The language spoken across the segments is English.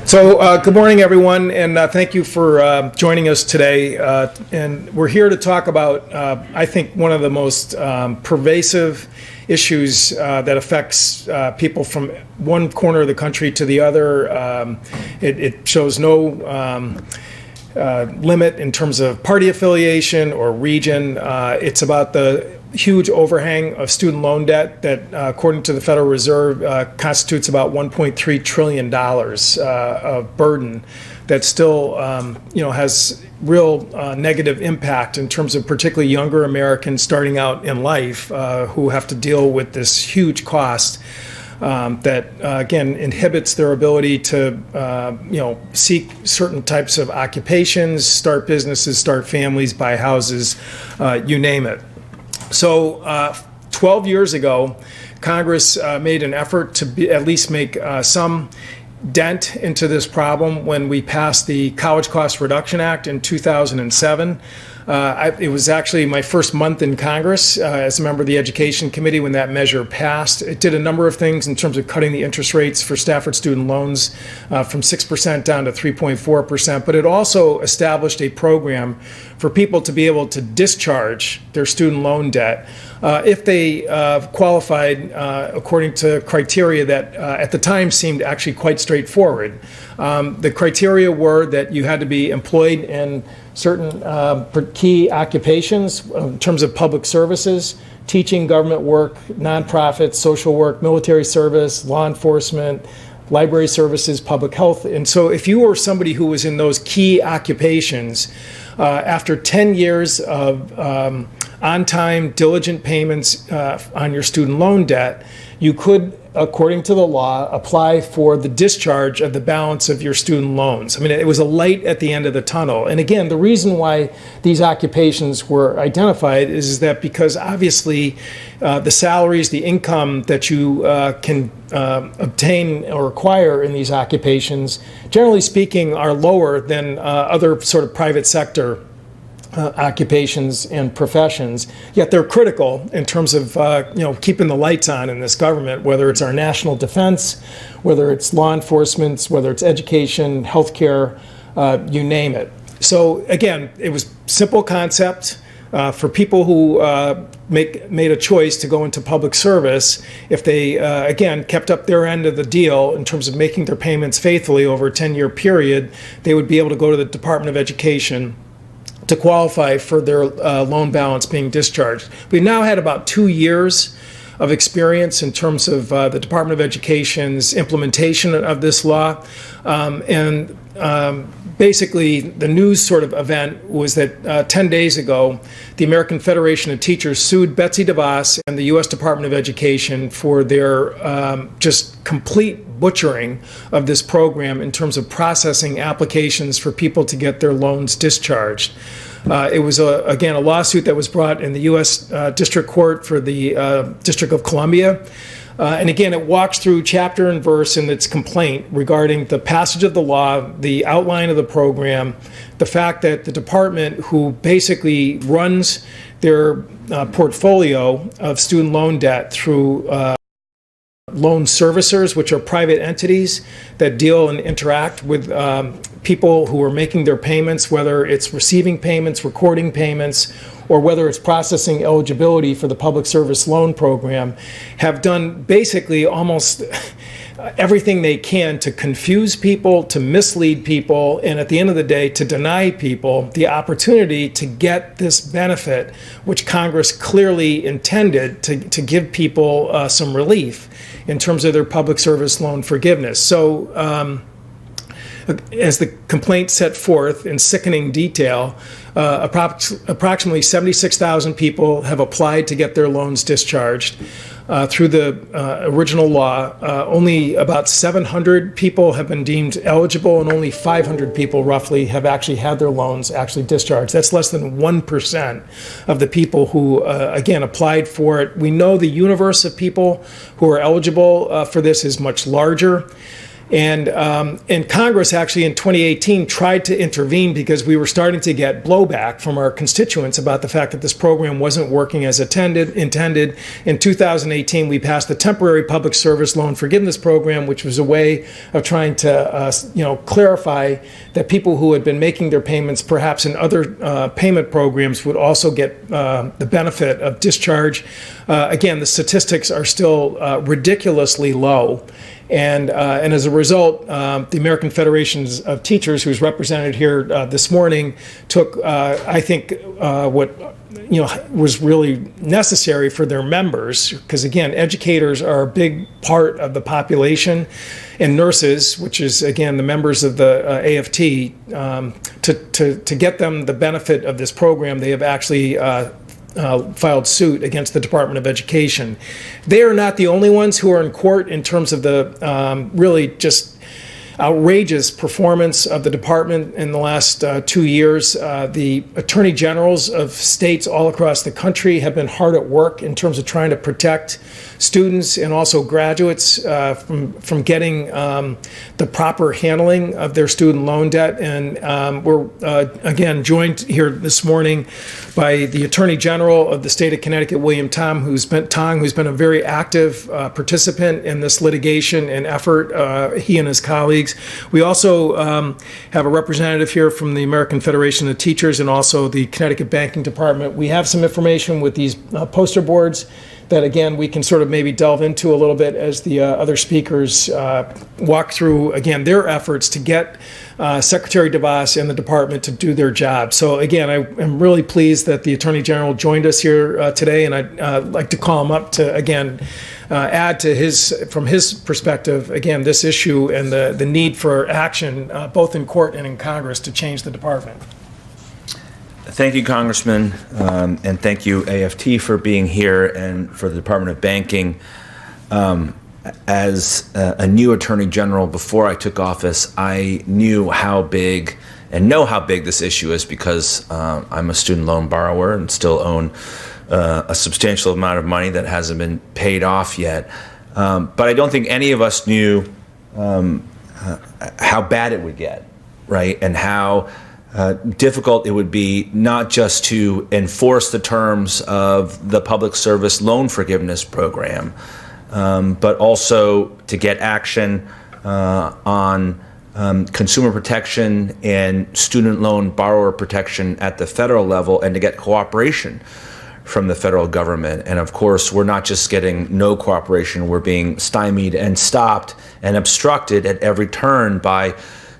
So good morning, everyone, and thank you for joining us today. And we're here to talk about, I think, one of the most pervasive issues that affects people from one corner of the country to the other. It shows no limit in terms of party affiliation or region. It's about the huge overhang of student loan debt that, according to the Federal Reserve, constitutes about $1.3 trillion of burden that still, has real negative impact in terms of particularly younger Americans starting out in life who have to deal with this huge cost that, again, inhibits their ability to, seek certain types of occupations, start businesses, start families, buy houses, you name it. So 12 years ago, Congress made an effort to at least make some dent into this problem when we passed the College Cost Reduction Act in 2007. It was actually my first month in Congress as a member of the Education Committee when that measure passed. It did a number of things in terms of cutting the interest rates for Stafford student loans from 6% down to 3.4%, but it also established a program for people to be able to discharge their student loan debt if they qualified according to criteria that at the time seemed actually quite straightforward. The criteria were that you had to be employed in certain key occupations in terms of public services, teaching, government work, nonprofits, social work, military service, law enforcement, library services, public health. And so if you were somebody who was in those key occupations, after 10 years of on-time, diligent payments on your student loan debt, you could, according to the law, apply for the discharge of the balance of your student loans. I mean, it was a light at the end of the tunnel. And again, the reason why these occupations were identified is that because obviously the salaries, the income that you can obtain or acquire in these occupations, generally speaking, are lower than other sort of private sector occupations and professions, yet they're critical in terms of keeping the lights on in this government, whether it's our national defense, whether it's law enforcement, whether it's education, healthcare, you name it. So again, it was simple concept for people who made a choice to go into public service. If they again kept up their end of the deal in terms of making their payments faithfully over a 10-year period, they would be able to go to the Department of Education to qualify for their loan balance being discharged. We've now had about 2 years of experience in terms of the Department of Education's implementation of this law. Basically, the news sort of event was that 10 days ago, the American Federation of Teachers sued Betsy DeVos and the U.S. Department of Education for their just complete butchering of this program in terms of processing applications for people to get their loans discharged. It was, again, a lawsuit that was brought in the U.S. District Court for the District of Columbia. And again, it walks through chapter and verse in its complaint regarding the passage of the law, the outline of the program, the fact that the department, who basically runs their portfolio of student loan debt through loan servicers, which are private entities that deal and interact with people who are making their payments, whether it's receiving payments, recording payments, or whether it's processing eligibility for the public service loan program, have done basically almost everything they can to confuse people, to mislead people, and at the end of the day, to deny people the opportunity to get this benefit, which Congress clearly intended to give people some relief in terms of their public service loan forgiveness. So as the complaint set forth in sickening detail, approximately 76,000 people have applied to get their loans discharged. Through the original law, only about 700 people have been deemed eligible, and only 500 people roughly have actually had their loans actually discharged. That's less than 1% of the people who, again, applied for it. We know the universe of people who are eligible for this is much larger. And Congress actually in 2018 tried to intervene because we were starting to get blowback from our constituents about the fact that this program wasn't working as intended. In 2018, we passed the Temporary Public Service Loan Forgiveness Program, which was a way of trying to clarify that people who had been making their payments perhaps in other payment programs would also get the benefit of discharge. Again, the statistics are still ridiculously low. And as a result, the American Federation of Teachers, who's represented here this morning, took, I think, what was really necessary for their members, because again, educators are a big part of the population, and nurses, which is again the members of the AFT, to get them the benefit of this program, they have actually filed suit against the Department of Education. They are not the only ones who are in court in terms of the really just outrageous performance of the department in the last 2 years. The attorney generals of states all across the country have been hard at work in terms of trying to protect students and also graduates from getting the proper handling of their student loan debt. And we're again joined here this morning by the Attorney General of the state of Connecticut, William Tong, who's been a very active participant in this litigation and effort, he and his colleagues. We also have a representative here from the American Federation of Teachers and also the Connecticut Banking Department. We have some information with these poster boards that, again, we can sort of maybe delve into a little bit as the other speakers walk through, again, their efforts to get Secretary DeVos and the department to do their job. So, again, I am really pleased that the Attorney General joined us here today, and I'd like to call him up to, again, add to from his perspective, again, this issue and the need for action, both in court and in Congress, to change the department. Thank you, Congressman, and thank you, AFT, for being here and for the Department of Banking. As a new Attorney General, before I took office, I knew how big and know how big this issue is because I'm a student loan borrower and still own a substantial amount of money that hasn't been paid off yet. But I don't think any of us knew how bad it would get, right? And how difficult it would be not just to enforce the terms of the Public Service Loan Forgiveness Program, but also to get action on consumer protection and student loan borrower protection at the federal level, and to get cooperation from the federal government. And of course, we're not just getting no cooperation, we're being stymied and stopped and obstructed at every turn by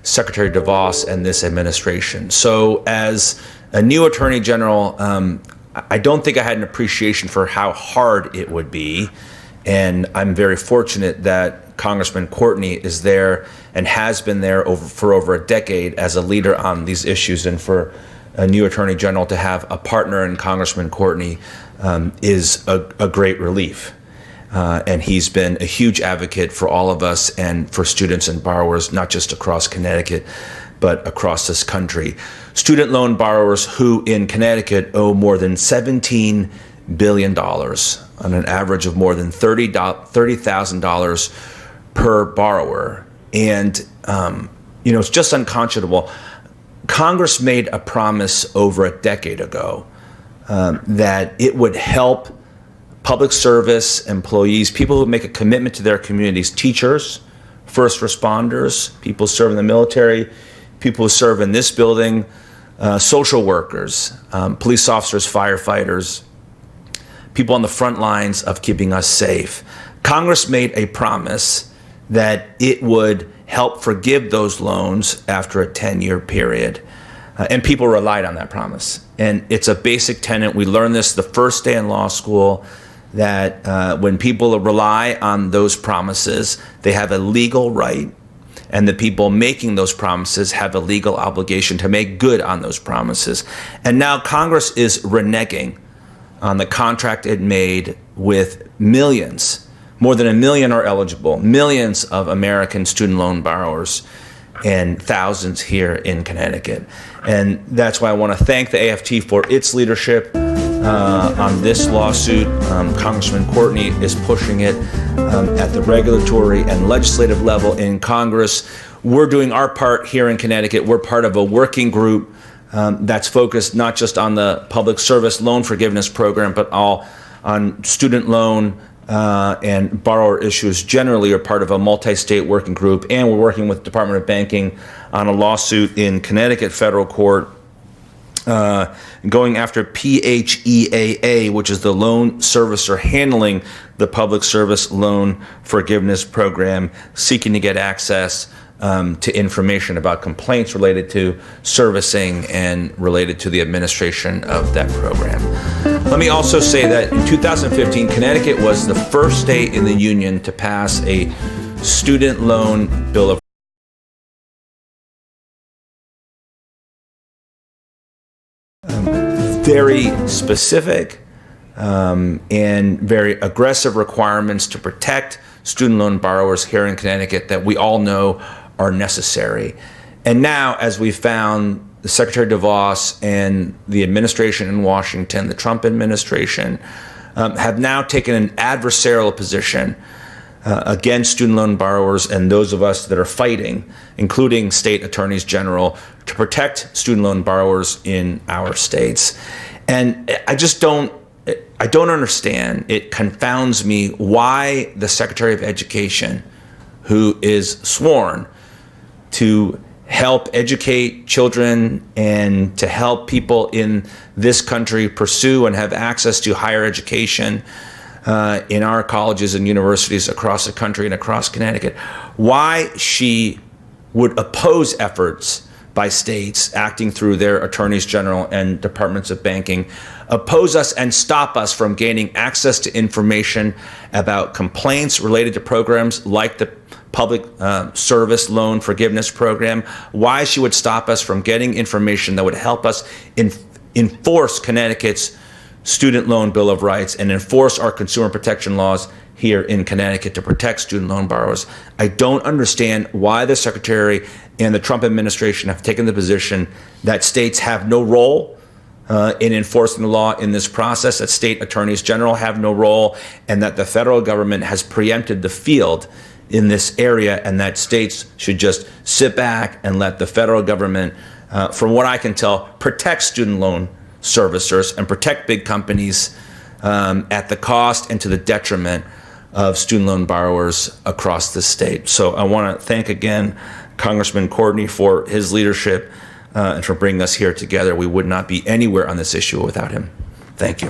Secretary DeVos and this administration. So as a new Attorney General, I don't think I had an appreciation for how hard it would be. And I'm very fortunate that Congressman Courtney is there and has been there for over a decade as a leader on these issues. And for a new Attorney General to have a partner in Congressman Courtney is a great relief. And he's been a huge advocate for all of us and for students and borrowers, not just across Connecticut, but across this country. Student loan borrowers who in Connecticut owe more than $17 billion on an average of more than $30,000 per borrower. And, it's just unconscionable. Congress made a promise over a decade ago that it would help public service employees, people who make a commitment to their communities, teachers, first responders, people who serve in the military, people who serve in this building, social workers, police officers, firefighters, people on the front lines of keeping us safe. Congress made a promise that it would help forgive those loans after a 10-year period. And people relied on that promise. And it's a basic tenet. We learned this the first day in law school, that when people rely on those promises, they have a legal right, and the people making those promises have a legal obligation to make good on those promises. And now Congress is reneging on the contract it made with millions, more than 1 million are eligible, millions of American student loan borrowers, and thousands here in Connecticut. And that's why I want to thank the AFT for its leadership. on this lawsuit. Congressman Courtney is pushing it at the regulatory and legislative level in Congress. We're doing our part here in Connecticut. We're part of a working group that's focused not just on the public service loan forgiveness program, but all on student loan and borrower issues generally, are part of a multi-state working group. And we're working with the Department of Banking on a lawsuit in Connecticut federal court going after PHEAA, which is the loan servicer handling the public service loan forgiveness program, seeking to get access to information about complaints related to servicing and related to the administration of that program. Let me also say that in 2015, Connecticut was the first state in the union to pass a student loan bill of very specific and very aggressive requirements to protect student loan borrowers here in Connecticut that we all know are necessary. And now, as we found, the Secretary DeVos and the administration in Washington, the Trump administration, have now taken an adversarial position against student loan borrowers and those of us that are fighting, including state attorneys general, to protect student loan borrowers in our states. And I don't understand. It confounds me why the Secretary of Education, who is sworn to help educate children and to help people in this country pursue and have access to higher education in our colleges and universities across the country and across Connecticut, why she would oppose efforts by states acting through their attorneys general and departments of banking, oppose us and stop us from gaining access to information about complaints related to programs like the public service loan forgiveness program, why she would stop us from getting information that would help us enforce Connecticut's student loan bill of rights and enforce our consumer protection laws here in Connecticut to protect student loan borrowers. I don't understand why the Secretary and the Trump administration have taken the position that states have no role in enforcing the law in this process, that state attorneys general have no role, and that the federal government has preempted the field in this area, and that states should just sit back and let the federal government, from what I can tell, protect student loan servicers and protect big companies at the cost and to the detriment of student loan borrowers across the state. So I want to thank again Congressman Courtney for his leadership and for bringing us here together. We would not be anywhere on this issue without him. Thank you.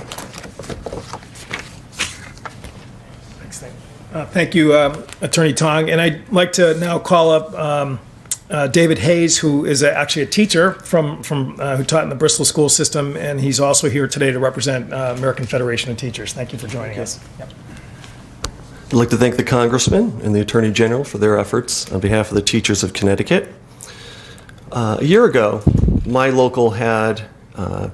Thank you, Attorney Tong. And I'd like to now call up David Hayes, who is actually a teacher from who taught in the Bristol school system, and he's also here today to represent American Federation of Teachers. Thank you for joining us. Yep. I'd like to thank the Congressman and the Attorney General for their efforts on behalf of the teachers of Connecticut. A year ago, my local had an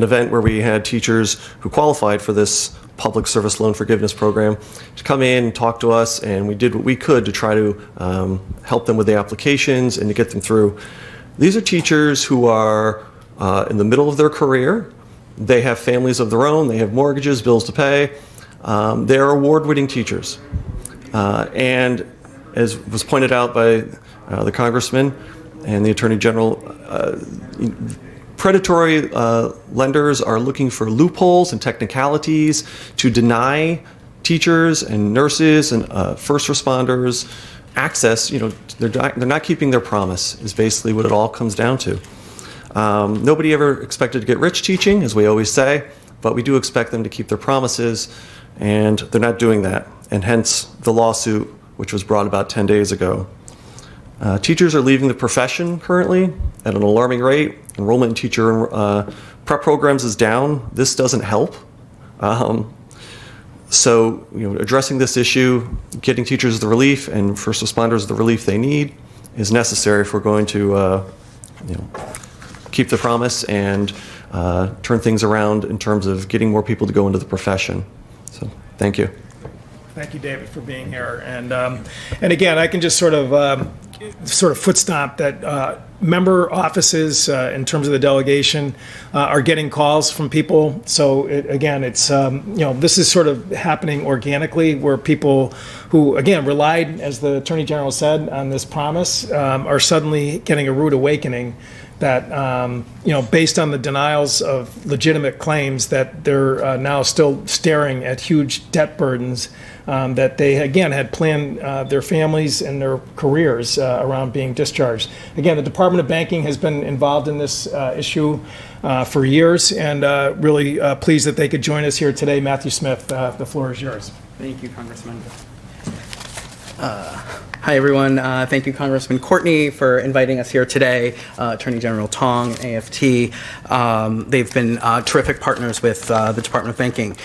event where we had teachers who qualified for this public service loan forgiveness program to come in and talk to us, and we did what we could to try to help them with the applications and to get them through. These are teachers who are in the middle of their career. They have families of their own. They have mortgages, bills to pay. They're award-winning teachers. And as was pointed out by the Congressman and the Attorney General, predatory lenders are looking for loopholes and technicalities to deny teachers and nurses and first responders access. You know, they're not keeping their promise is basically what it all comes down to. Nobody ever expected to get rich teaching, as we always say, but we do expect them to keep their promises, and they're not doing that, and hence the lawsuit, which was brought about 10 days ago. Teachers are leaving the profession currently at an alarming rate. Enrollment in teacher prep programs is down. This doesn't help. So, addressing this issue, getting teachers the relief and first responders the relief they need is necessary if we're going to, keep the promise and turn things around in terms of getting more people to go into the profession. So, thank you. Thank you, David, for being here. And again, I can just sort of sort of foot stomp that member offices, in terms of the delegation, are getting calls from people. So again, it's this is sort of happening organically, where people who again relied, as the Attorney General said, on this promise, are suddenly getting a rude awakening that based on the denials of legitimate claims, that they're now still staring at huge debt burdens that they, again, had planned their families and their careers around being discharged. Again, the Department of Banking has been involved in this issue for years, and really pleased that they could join us here today. Matthew Smith, the floor is yours. Thank you, Congressman. Hi, everyone. Thank you, Congressman Courtney, for inviting us here today, Attorney General Tong, and AFT. They've been terrific partners with the Department of Banking.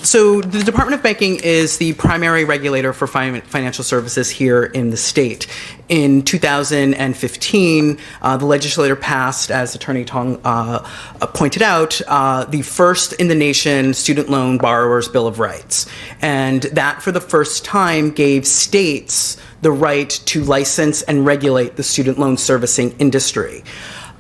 So the Department of Banking is the primary regulator for financial services here in the state. In 2015, the legislature passed, as Attorney Tong pointed out, the first in the nation student loan borrowers' Bill of Rights. And that, for the first time, gave states the right to license and regulate the student loan servicing industry.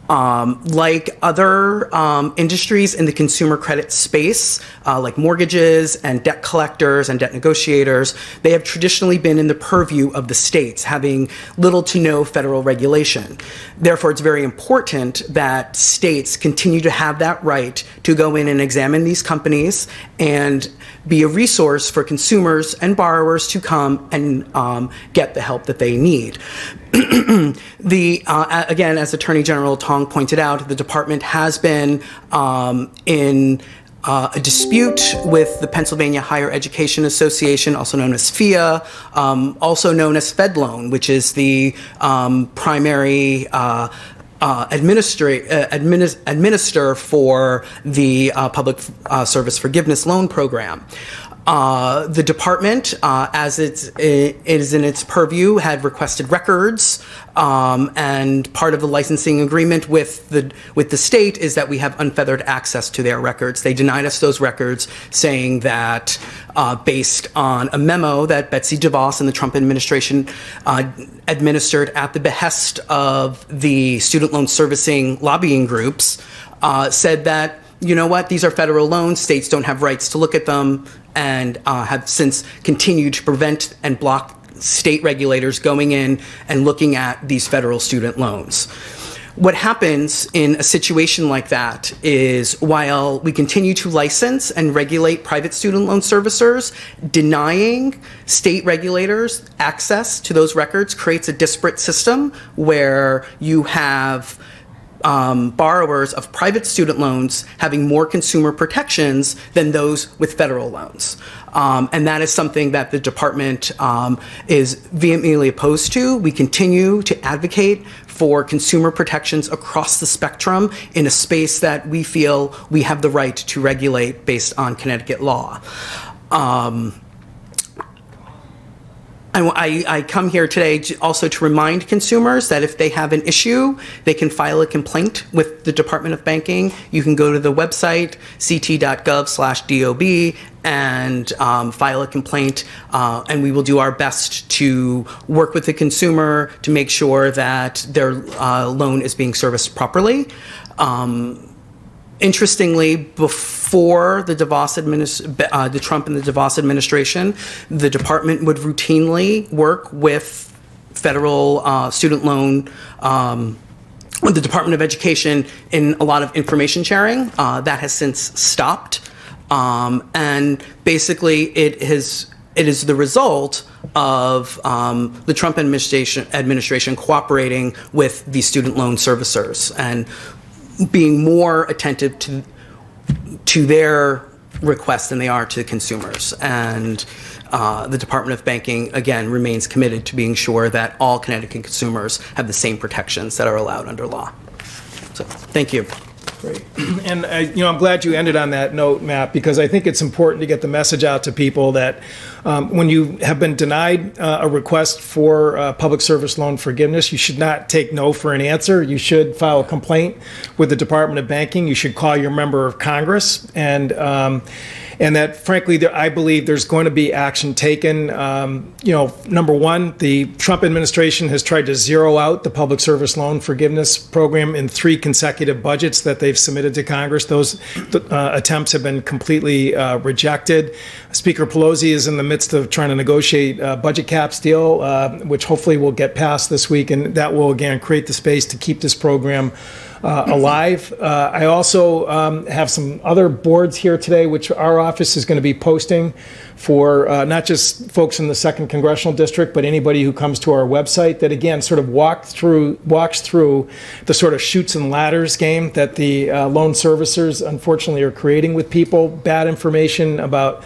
Like other industries in the consumer credit space, like mortgages and debt collectors and debt negotiators, they have traditionally been in the purview of the states, having little to no federal regulation. Therefore, it's very important that states continue to have that right to go in and examine these companies and be a resource for consumers and borrowers to come and get the help that they need. Again, as Attorney General Tong pointed out, the department has been in a dispute with the Pennsylvania Higher Education Association, also known as FIA, also known as FedLoan, which is the primary administer for the Public Service Forgiveness Loan Program. The department, as it is in its purview, had requested records, and part of the licensing agreement with the state is that we have unfettered access to their records. They denied us those records, saying that based on a memo that Betsy DeVos and the Trump administration administered at the behest of the student loan servicing lobbying groups, said that, you know what, these are federal loans, states don't have rights to look at them, and have since continued to prevent and block state regulators going in and looking at these federal student loans. What happens in a situation like that is, while we continue to license and regulate private student loan servicers, denying state regulators access to those records creates a disparate system where you have borrowers of private student loans having more consumer protections than those with federal loans. And that is something that the department is vehemently opposed to. We continue to advocate for consumer protections across the spectrum in a space that we feel we have the right to regulate based on Connecticut law. I come here today also to remind consumers that if they have an issue, they can file a complaint with the Department of Banking. You can go to the website, ct.gov/DOB, and file a complaint, and we will do our best to work with the consumer to make sure that their loan is being serviced properly. Interestingly, before the the Trump and the DeVos administration, the department would routinely work with federal student loan, with the Department of Education in a lot of information sharing. That has since stopped, and basically it is the result of the Trump administration cooperating with the student loan servicers and being more attentive to their requests than they are to consumers. And the Department of Banking, again, remains committed to being sure that all Connecticut consumers have the same protections that are allowed under law. So, thank you. Great. And I'm glad you ended on that note, Matt, because I think it's important to get the message out to people that when you have been denied a request for public service loan forgiveness, you should not take no for an answer. You should file a complaint with the Department of Banking. You should call your member of Congress, and that, frankly, I believe there's going to be action taken. Number one, the Trump administration has tried to zero out the public service loan forgiveness program in 3 consecutive budgets that they've submitted to Congress. Those attempts have been completely rejected. Speaker Pelosi is in the midst of trying to negotiate a budget caps deal, which hopefully will get passed this week, and that will, again, create the space to keep this program alive. I also have some other boards here today, which our office is going to be posting for not just folks in the 2nd Congressional District, but anybody who comes to our website, that, again, sort of walks through the sort of chutes and ladders game that the loan servicers, unfortunately, are creating with people. Bad information about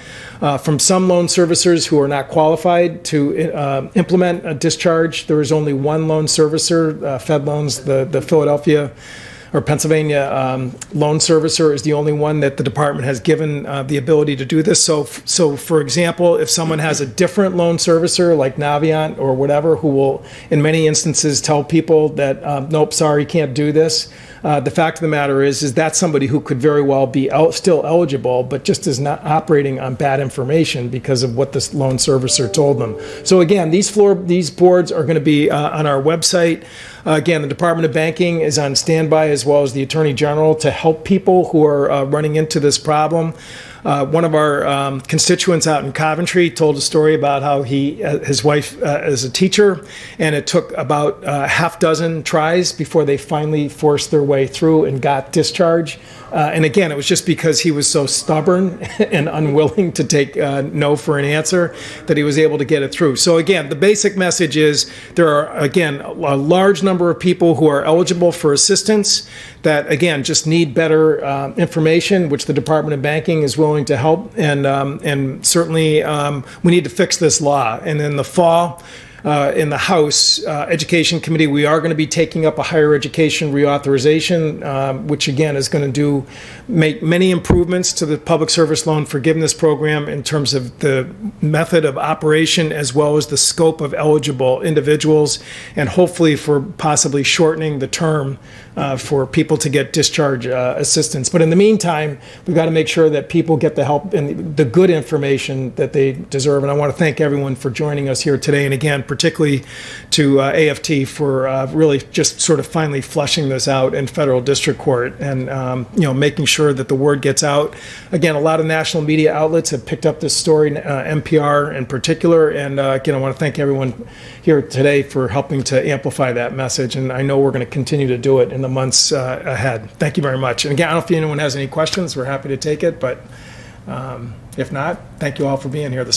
from some loan servicers who are not qualified to implement a discharge. There is only one loan servicer, Fed Loans, the Philadelphia or Pennsylvania loan servicer is the only one that the department has given the ability to do this. So, for example, if someone has a different loan servicer like Navient or whatever, who will, in many instances, tell people that, nope, sorry, can't do this. The fact of the matter is that's somebody who could very well be still eligible, but just is not operating on bad information because of what this loan servicer told them. So again, these boards are going to be on our website. Again, the Department of Banking is on standby, as well as the Attorney General, to help people who are running into this problem. One of our constituents out in Coventry told a story about how his wife is a teacher, and it took about half dozen tries before they finally forced their way through and got discharge. And again, it was just because he was so stubborn and unwilling to take no for an answer that he was able to get it through. So again, the basic message is there are, again, a large number of people who are eligible for assistance that, again, just need better information, which the Department of Banking is willing to help. And certainly we need to fix this law. And in the fall, in the House Education Committee, we are going to be taking up a higher education reauthorization, which again is going to make many improvements to the public service loan forgiveness program in terms of the method of operation as well as the scope of eligible individuals, and hopefully for possibly shortening the term for people to get discharge assistance. But in the meantime, we've got to make sure that people get the help and the good information that they deserve. And I want to thank everyone for joining us here today. And again, particularly to AFT for really just sort of finally fleshing this out in federal district court and making sure that the word gets out. Again, a lot of national media outlets have picked up this story, NPR in particular. And again, I want to thank everyone here today for helping to amplify that message. And I know we're going to continue to do it in the months ahead. Thank you very much. And again, I don't know if anyone has any questions. We're happy to take it. But if not, thank you all for being here this